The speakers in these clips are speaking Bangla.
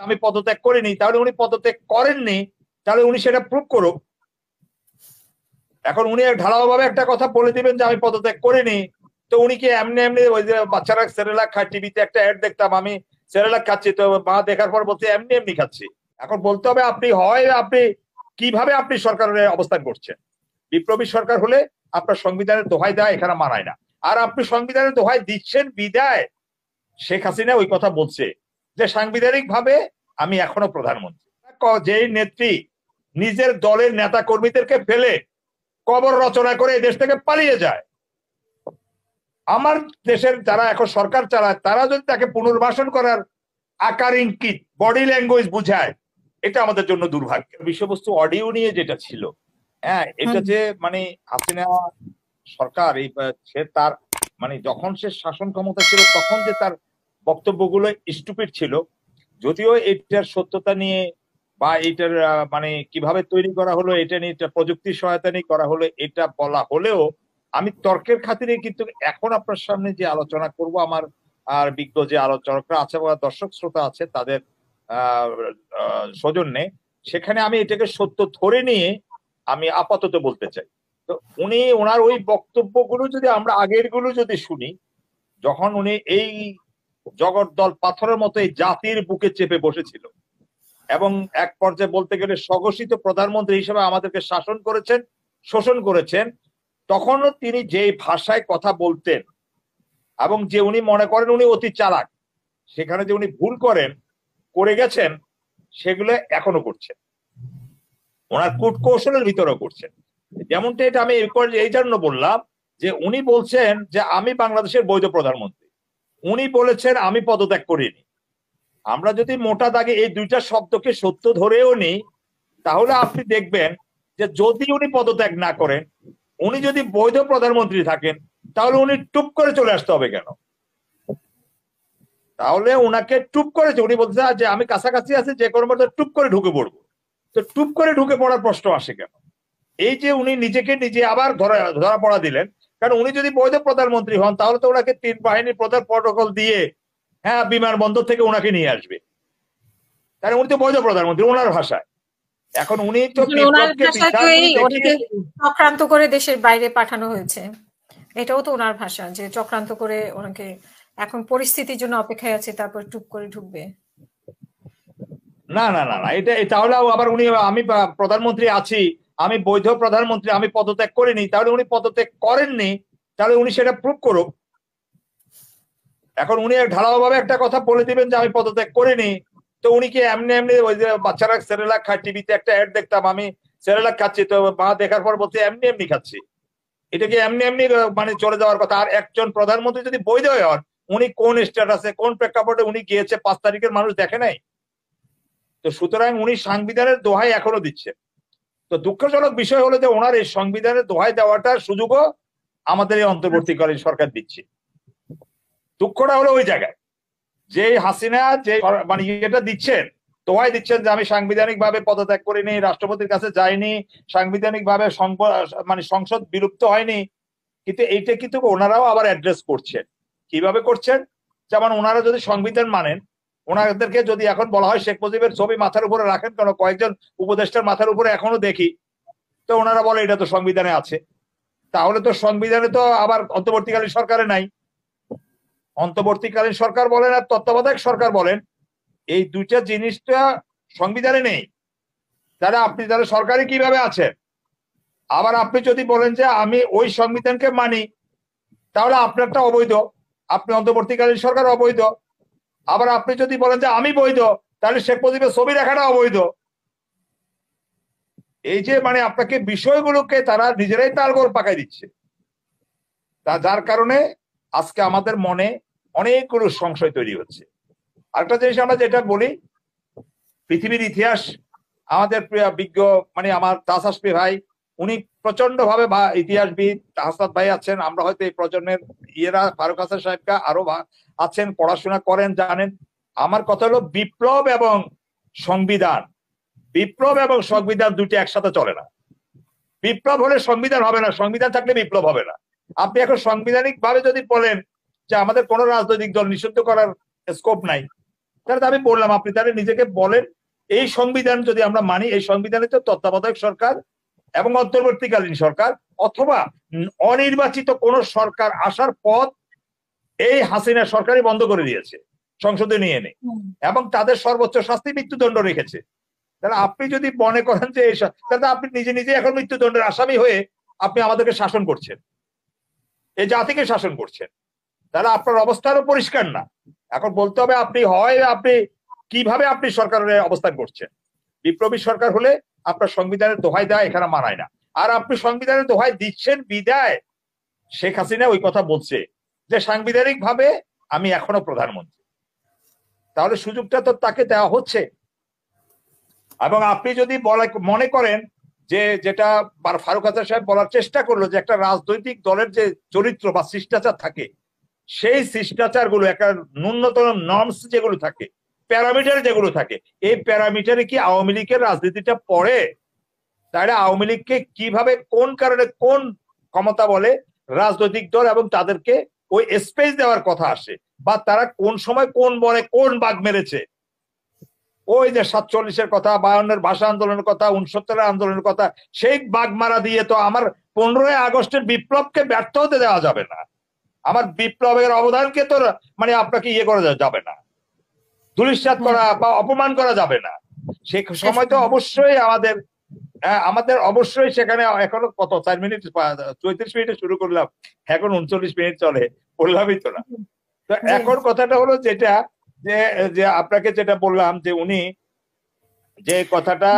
আমি পদত্যাগ করিনি, তাহলে উনি পদত্যাগ করেননি, তাহলে উনি সেটা প্রুভ করুক। এখন উনি ঢালাও ভাবে একটা কথা বলে দিবেন যে আমি পদত্যাগ করিনি, তো উনি কি এমনি এমনি ওই যে বাচ্চারা সেরেলাক খায়, টিভিতে একটা অ্যাড দেখতাম আমি সেরেলাক খাচ্ছি, তো মা দেখার পর বলছে এমনি এমনি খাচ্ছি। এখন বলতে হবে আপনি কিভাবে আপনি সরকারের অবস্থান করছেন। বিপ্লবী সরকার হলে আপনার সংবিধানের দোহাই দেওয়া এখানে মানায় না। আর আপনি সংবিধানের দোহাই দিচ্ছেন বিদায় শেখ হাসিনা ওই কথা বলছে যে সাংবিধানিক ভাবে আমি এখনো প্রধানমন্ত্রী। যেই নেত্রী নিজের দলের নেতা কর্মীদেরকে ফেলে কবর রচনা করে এই দেশ থেকে পালিয়ে যায়, আমার দেশের যারা এখন সরকার চালায় তারা যদি তাকে পুনর্বাসন করার আকার ইঙ্গিত বডি ল্যাঙ্গুয়েজ বুঝায়, এটা আমাদের জন্য দুর্ভাগ্য। বিষয়বস্তু অডিও নিয়ে যেটা ছিল, হ্যাঁ, এটা যে মানে হাসিনা সরকার এই সে তার মানে যখন সে শাসন ক্ষমতা ছিল তখন যে তার বক্তব্যগুলো স্টুপিড ছিল, যদিও এটার সত্যতা নিয়ে বা এটার মানে কিভাবে তৈরি করা হলো এটা নিয়ে, এটা প্রযুক্তির সহায়তা নিয়ে করা হলো এটা বলা হলেও আমি তর্কের খাতিরে কিন্তু এখন আপনার সামনে যে আলোচনা করব, আমার আর বিজ্ঞ যে আলোচকরা আছে বা দর্শক শ্রোতা আছে তাদের সৌজন্যে, সেখানে আমি এটাকে সত্য ধরে নিয়ে আমি আপাতত বলতে চাই। তো উনি ওনার ওই বক্তব্যগুলো যদি আমরা আগের গুলো যদি শুনি, যখন উনি এই জগদ্দল পাথরের মতো এই জাতির বুকে চেপে বসেছিল এবং এক পর্যায়ে বলতে গেলে স্বঘোষিত প্রধানমন্ত্রী হিসেবে আমাদেরকে শাসন করেছেন, শোষণ করেছেন, তখনও তিনি যে ভাষায় কথা বলতেন এবং যে উনি মনে করেন উনি অতি চালাক, সেখানে যে উনি ভুল করে গেছেন সেগুলো এখনো করছেন, ওনার কূটকৌশলের ভিতরেও করছেন। যেমনটা এটা আমি এই জন্য বললাম যে উনি বলছেন যে আমি বাংলাদেশের বৈধ প্রধানমন্ত্রী, উনি বলেছেন আমি পদত্যাগ করিনি। আমরা যদি মোটা দাগে এই দুইটা শব্দকে সত্য ধরেও নিই, তাহলে আপনি দেখবেন যে যদি উনি পদত্যাগ না করেন, উনি যদি বৈধ প্রধানমন্ত্রী থাকেন, তাহলে উনি টুপ করে চলে আসতে হবে কেন? তাহলে উনাকে টুপ করে, উনি বলছে যে আমি কাছাকাছি আছি, যে কোনো মধ্যে টুপ করে ঢুকে পড়বো, তো টুপ করে ঢুকে পড়ার প্রশ্ন আসে কেন? এই যে উনি নিজেকে নিজে আবার ধরা পড়া দিলেন, কারণ উনি যদি বৈধ প্রধানমন্ত্রী হন তাহলে তো ওনাকে তিন বাহিনীর প্রধান প্রটোকল দিয়ে হ্যাঁ বিমানবন্দর থেকে ওনাকে নিয়ে আসবে, কারণ উনি তো বৈধ প্রধানমন্ত্রী ওনার ভাষায়। এখন উনি তো চক্রান্ত করে দেশের বাইরে পাঠানো হয়েছে, এটাও তো ওনার ভাষা যে চক্রান্ত করে ওনাকে এখন পরিস্থিতির জন্য অপেক্ষায় আছে, তারপর টুপ করে ঢুকবে। না না না না, এটা তাহলে আবার উনি আমি প্রধানমন্ত্রী আছি, আমি বৈধ প্রধানমন্ত্রী, আমি পদত্যাগ করিনি, তাহলে উনি পদত্যাগ করেননি, তাহলে উনি সেটা প্রুভ করুক। এখন উনি ঢালাও ভাবে একটা কথা বলে দিবেন যে আমি পদত্যাগ করিনি, তো উনি কি এমনি এমনি ওই যে বাচ্চারা সেরেলাক খায়, টিভিতে একটা অ্যাড দেখতাম আমি সেরেলাক খাচ্ছি, তো মা দেখার পর বলছে এমনি এমনি খাচ্ছি, এটা কি এমনি এমনি মানে চলে যাওয়ার কথা? আর একজন প্রধানমন্ত্রী যদি বৈধ হন, উনি কোন স্ট্যাটাসে কোন প্রেক্ষাপটে উনি গিয়েছে 5 তারিখের মানুষ দেখে নাই? তো সুতরাং উনি সংবিধানের দোহাই এখনো দিচ্ছে। তো দুঃখজনক বিষয় হলো যে ওনার এই সংবিধানের দোহাই দেওয়াটার সুযোগও আমাদের এই অন্তর্বর্তীকালীন সরকার দিচ্ছে। দুঃখটা হলো ওই জায়গায় যে হাসিনা যে মানে এটা দিচ্ছেন, দোহাই দিচ্ছেন যে আমি সাংবিধানিক ভাবে পদত্যাগ করিনি, রাষ্ট্রপতির কাছে যাইনি, সাংবিধানিক ভাবে মানে সংসদ বিলুপ্ত হয়নি, কিন্তু এইটা কিন্তু ওনারাও আবার অ্যাড্রেস করছেন। কিভাবে করছেন? যেমন ওনারা যদি সংবিধান মানেন, ওনাদেরকে যদি এখন বলা হয় শেখ মুজিবের ছবি মাথার উপরে রাখেন কেন, কয়েকজন উপদেষ্টার মাথার উপরে এখনো দেখি, তো ওনারা বলে এটা তো সংবিধানে আছে। তাহলে তো সংবিধানে তো আবার অন্তর্বর্তীকালীন সরকারে নাই। অন্তর্বর্তীকালীন সরকার বলেন আর তত্ত্বাবধায়ক সরকার বলেন, এই দুইটা জিনিসটা সংবিধানে নেই। তাহলে আপনি তাহলে সরকারে কিভাবে আছেন? আবার আপনি যদি বলেন যে আমি ওই সংবিধানকে মানি, তাহলে আপনারটা অবৈধ, আপনি অন্তর্বর্তীকালীন সরকার অবৈধ। আবার আপনি যদি বলেন যে আমি বৈধ, তাহলে শেখ মুজিবের ছবি রাখাটা অবৈধ। এই যে মানে আপনাকে বিষয়গুলোকে তারা নিজেরাই তালগোল পাকাই দিচ্ছে, যার কারণে আজকে আমাদের মনে অনেকগুলো সংশয় তৈরি হচ্ছে। আরেকটা জিনিস আমরা যেটা বলি, পৃথিবীর ইতিহাস আমাদের বিজ্ঞ মানে আমার তাসাসপি ভাই, উনি প্রচন্ড ভাবে ইতিহাসবিদ হাসনাত ভাই আছেন, আমরা হয়তো এই প্রজন্মের ইয়েরা ফারুক হাসান সাহেবকা আরো আছেন, পড়াশোনা করেন, জানেন। আমার কথা হলো বিপ্লব এবং সংবিধান, বিপ্লব এবং সংবিধান দুটি একসাথে চলে না। বিপ্লব হলে সংবিধান হবে না, সংবিধান থাকলে বিপ্লব হবে না। আপনি এখন সাংবিধানিক ভাবে যদি বলেন যে আমাদের কোন রাজনৈতিক দল নিষিদ্ধ করার স্কোপ নাই, তাহলে তো আমি বললাম, আপনি তাহলে নিজেকে বলেন, এই সংবিধান যদি আমরা মানি, এই সংবিধানে তো তত্ত্বাবধায়ক সরকার এবং অন্তর্বর্তীকালীন সরকার অথবা অনির্বাচিত কোন সরকার আসার পথ এই হাসিনা সরকারই বন্ধ করে দিয়েছে, সংসদে নিয়ে এনে, এবং তাদের সর্বোচ্চ শাস্তি মৃত্যুদণ্ড রেখেছে। তাহলে আপনি যদি মনে করেন যে তাহলে আপনি নিজে নিজে এখন মৃত্যুদণ্ডের আসামি হয়ে আপনি আমাদেরকে শাসন করছেন, এই জাতিকে শাসন করছেন। তাহলে আপনার অবস্থানও পরিষ্কার না। এখন বলতে হবে আপনি কিভাবে আপনি সরকারের অবস্থান করছেন। বিপ্লবী সরকার হলে আপনার সংবিধানের দোহাই দেওয়া এখানে মানায় না। আর আপনি সংবিধানের দোহাই দিচ্ছেন বিদায় শেখ হাসিনা ওই কথা বলছে যে সাংবিধানিক ভাবে আমি এখনো প্রধানমন্ত্রী। তাহলে সুযোগটা তো তাকে দেওয়া হচ্ছে। এবং আপনি যদি মনে করেন যে যেটা ফারুক হাসান সাহেব বলার চেষ্টা করলো, যে একটা রাজনৈতিক দলের যে চরিত্র বা শিষ্টাচার থাকে, সেই শিষ্টাচার গুলো একটা ন্যূনতম নর্মস যেগুলো থাকে, প্যারামিটার যেগুলো থাকে, এই প্যারামিটারে কি আওয়ামী লীগের রাজনীতিটা পড়ে? তাহলে আওয়ামী লীগকে কিভাবে, কোন কারণে, কোন ক্ষমতা বলে রাজনৈতিক দল এবং তাদেরকে ওই স্পেস দেওয়ার কথা আসে, বা তারা কোন সময় কোন বনে কোন বাঘ মেরেছে? ওই যে 47-এর কথা, 52-এর ভাষা আন্দোলনের কথা, 69-এর আন্দোলনের কথা, সেই বাঘ মারা দিয়ে তো আমার 15ই আগস্টের বিপ্লবকে ব্যর্থ হতে দেওয়া যাবে না। আমার বিপ্লবের অবদানকে তো মানে আপনাকে করা যাবে না, ধূলিসাৎ করা বা অপমান করা যাবে না। সে সময় তো অবশ্যই আমাদের অবশ্যই সেখানে এখনো কত 4 মিনিট 34 মিনিটে শুরু করলাম, এখন 39 মিনিট চলে, বললামই তো না। তো এখন কথাটা হলো যেটা, যে আপনাকে যেটা বললাম, যে উনি যে কথাটা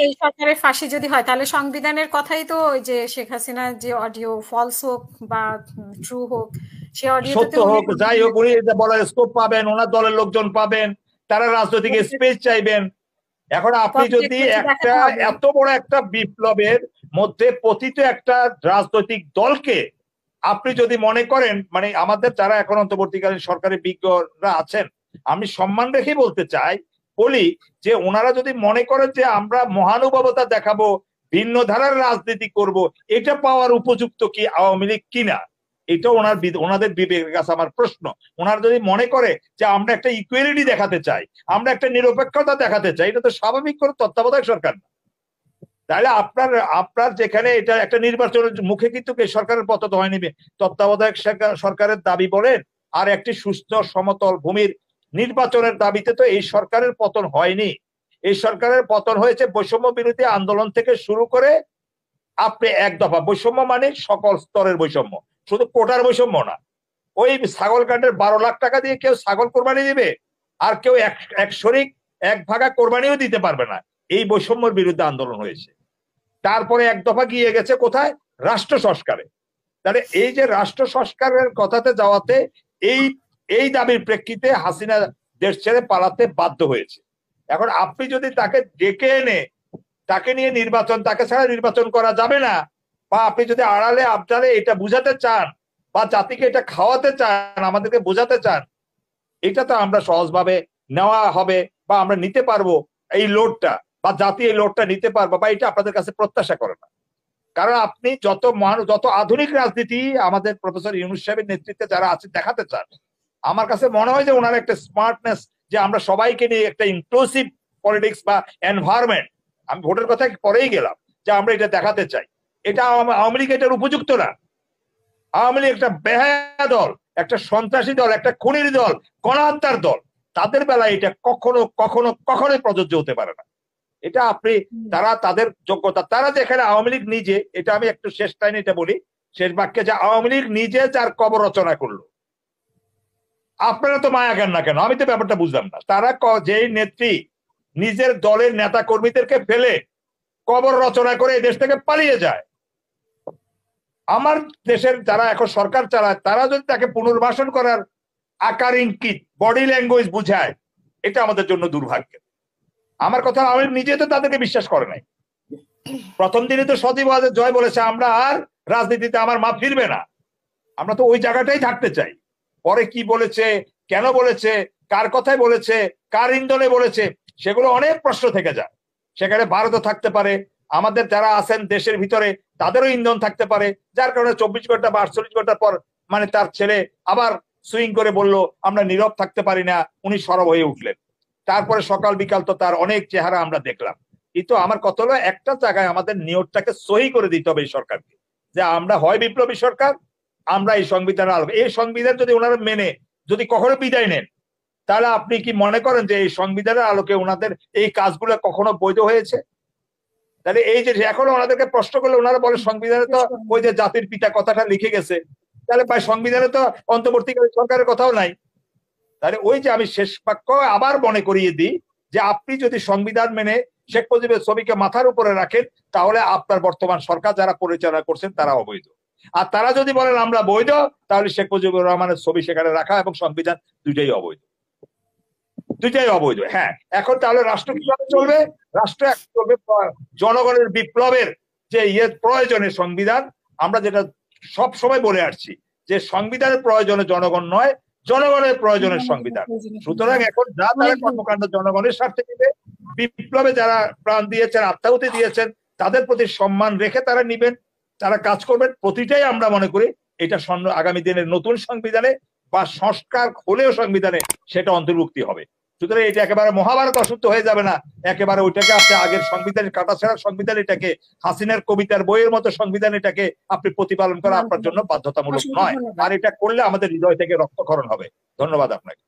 এই সরকারের ফাঁসি যদি হয়, তাহলে সংবিধানের কথাই তো ওই যে শেখ হাসিনার যে অডিও ফলস হোক বা ট্রু হোক, সে অডিও সত্য হোক যাই হোক, উনি বলার স্কোপ পাবেন, ওনার দলের লোকজন পাবেন, তারা রাজনৈতিক স্পেস চাইবেন। এখন আপনি যদি একটা এত বড় একটা বিপ্লবের মধ্যে পতিত একটা রাজনৈতিক দলকে আপনি যদি মনে করেন, মানে আমাদের যারা এখন অন্তর্বর্তীকালীন সরকারের বিজ্ঞরা আছেন, আমি সম্মান রেখে বলি যে ওনারা যদি মনে করেন যে আমরা মহানুভবতা দেখাবো, ভিন্ন ধারার রাজনীতি করব, এটা পাওয়ার উপযুক্ত কি আওয়ামী লীগ কিনা, এটা ওনাদের বিবেকের কাছে আমার প্রশ্ন। ওনারা যদি মনে করে যে আমরা একটা ইকুয়ালিটি দেখাতে চাই, আমরা একটা নিরপেক্ষতা দেখাতে চাই, এটা তো স্বাভাবিক করে তত্ত্বাবধায়ক সরকার না। তাহলে আপনার যেখানে এটা একটা নির্বাচনের মুখে কিন্তু সরকারের পতন হয়নি, তত্ত্বাবধায়ক সরকারের দাবি বলেন আর একটি সুস্থ সমতল ভূমির নির্বাচনের দাবিতে তো এই সরকারের পতন হয়নি। এই সরকারের পতন হয়েছে বৈষম্য বিরোধী আন্দোলন থেকে শুরু করে আপনি এক দফা বৈষম্য, মানে সকল স্তরের বৈষম্য, শুধু কোটার বৈষম্য না। ওই ছাগল কাণ্ডের 12 লাখ টাকা দিয়ে কেউ ছাগল কোরবানি দিবে, আর কেউ এক শরিক 1 ভাগা কোরবানিও দিতে পারবে না। এই বৈষম্যের বিরুদ্ধে আন্দোলন হয়েছে। তারপরে এক দফা গিয়ে গেছে কোথায়? রাষ্ট্র সংস্কারে। তাহলে এই যে রাষ্ট্র সংস্কারের কথাতে যাওয়াতে এই দাবির প্রেক্ষিতে হাসিনা দেশ ছেড়ে পালাতে বাধ্য হয়েছে। এখন আপনি যদি তাকে ডেকে এনে তাকে নিয়ে তাকে ছাড়া নির্বাচন করা যাবে না, বা আপনি যদি আড়ালে আবডালে এটা বুঝাতে চান বা জাতিকে এটা খাওয়াতে চান, আমাদেরকে বোঝাতে চান, এটা তো আমরা সহজভাবে নেওয়া হবে বা আমরা নিতে পারবো এই লোডটা, বা জাতি এই লোডটা নিতে পারবো, বা এটা আপনাদের কাছে প্রত্যাশা করে না। কারণ আপনি যত আধুনিক রাজনীতি আমাদের প্রফেসর ইউনূস সাহেবের নেতৃত্বে যারা আছে দেখাতে চান, আমার কাছে মনে হয় যে ওনার একটা স্মার্টনেস, যে আমরা সবাইকে নিয়ে একটা ইনক্লুসিভ পলিটিক্স বা এনভায়রনমেন্ট, আমি ভোটের কথা পরেই গেলাম, যে আমরা এটা দেখাতে চাই। এটা আওয়ামী লীগ এটার উপযুক্ত না। আওয়ামী লীগ একটা বেহায়া দল, একটা সন্ত্রাসী দল, একটা খুনির দল, গণহত্যার দল। তাদের বেলায় এটা কখনোই প্রযোজ্য হতে পারে না। এটা তাদের যোগ্যতা, তারা যেখানে আওয়ামী লীগ নিজে, এটা আমি একটু শেষ লাইনে এটা বলি, শেষ বাক্যে, যে আওয়ামী লীগ নিজে যার কবর রচনা করলো, আপনারা তো মায়া কেন না কেন, আমি তো ব্যাপারটা বুঝলাম না। তারা যেই নেত্রী নিজের দলের নেতা কর্মীদেরকে ফেলে কবর রচনা করে এই দেশ থেকে পালিয়ে যায়, আমার দেশের যারা এখন সরকার চালায়, তারা যদি তাকে পুনর্বাসন করার আকার ইঙ্গিত, বডি ল্যাঙ্গুয়েজ বুঝায়, এটা আমাদের জন্য দুর্ভাগ্য। আমার কথা, আমি নিজে তো তাদেরকে বিশ্বাস করে নাই। প্রথম দিনে তো সজীব জয় বলেছে, আমরা আর রাজনীতিতে আমার মা ফিরবে না, আমরা তো ওই জায়গাটাই থাকতে চাই। পরে কি বলেছে, কেন বলেছে, কার কথায় বলেছে, কার ইন্ধনে বলেছে, সেগুলো অনেক প্রশ্ন থেকে যায়। সেখানে ভারতও থাকতে পারে, আমাদের যারা আছেন দেশের ভিতরে তাদেরও ইন্ধন থাকতে পারে, যার কারণে 24 ঘন্টা বা 48 ঘন্টা পর মানে তার ছেলে আবার সুইং করে বলল আমরা নীরব থাকতে পারি না, উনি সরব হয়ে উঠলেন। তারপরে সকাল বিকাল তো তার অনেক চেহারা আমরা দেখলাম। কিন্তু আমার কথা হলো, একটা জায়গায় আমাদের নিয়তটাকে সহি করে দিতে হবে এই সরকারকে, যে আমরা হয় বিপ্লবী সরকার, আমরা এই সংবিধানের আলোকে, এই সংবিধান যদি ওনারা মেনে যদি কখনো বিদায় নেন, তাহলে আপনি কি মনে করেন যে এই সংবিধানের আলোকে ওনাদের এই কাজগুলো কখনো বৈধ হয়েছে? তাহলে এই যে এখনো ওনাদেরকে প্রশ্ন করলে ওনারা বলে সংবিধানে তো ওই যে জাতির পিতা কথাটা লিখে গেছে, তাহলে ভাই সংবিধানে তো অন্তর্বর্তীকালীন সরকারের কথাও নাই। তাহলে ওই যে আমি শেষ বাক্য আবার মনে করিয়ে দিই, যে আপনি যদি সংবিধান মেনে শেখ মুজিবের ছবিকে মাথার উপরে রাখেন, তাহলে আপনার বর্তমান সরকার যারা পরিচালনা করছেন তারা অবৈধ। আর তারা যদি বলেন আমরা বৈধ, তাহলে শেখ মুজিবুর রহমানের ছবি সেখানে রাখা এবং সংবিধান দুইটাই অবৈধ, দুইটাই অবৈধ। হ্যাঁ, এখন তাহলে রাষ্ট্র কিভাবে চলবে? রাষ্ট্র চলবে জনগণের বিপ্লবের যে প্রয়োজনে সংবিধান। আমরা যেটা সব সময় বলে আসছি যে সংবিধানের প্রয়োজনে জনগণ নয়, জনগণের প্রয়োজনের সংবিধান। সুতরাং এখন যা তারা কর্মকাণ্ড জনগণের স্বার্থে দিবে, বিপ্লবে যারা প্রাণ দিয়েছেন, আত্মাহুতি দিয়েছেন, তাদের প্রতি সম্মান রেখে তারা নিবেন, তারা কাজ করবেন। প্রতিটাই আমরা মনে করি এটা আগামী দিনের নতুন সংবিধানে বা সংস্কার হলেও সংবিধানে সেটা অন্তর্ভুক্তি হবে। সুতরাং এটা একেবারে মহাভারত অশুদ্ধ হয়ে যাবে না, একেবারে ওইটাকে আপনি আগের সংবিধানের কাটাছেঁড়া সংবিধান, এটাকে হাসিনার কবিতার বইয়ের মতো সংবিধান, এটাকে আপনি প্রতিপালন করা আপনার জন্য বাধ্যতামূলক নয়। আর এটা করলে আমাদের হৃদয় থেকে রক্তক্ষরণ হবে। ধন্যবাদ আপনাকে।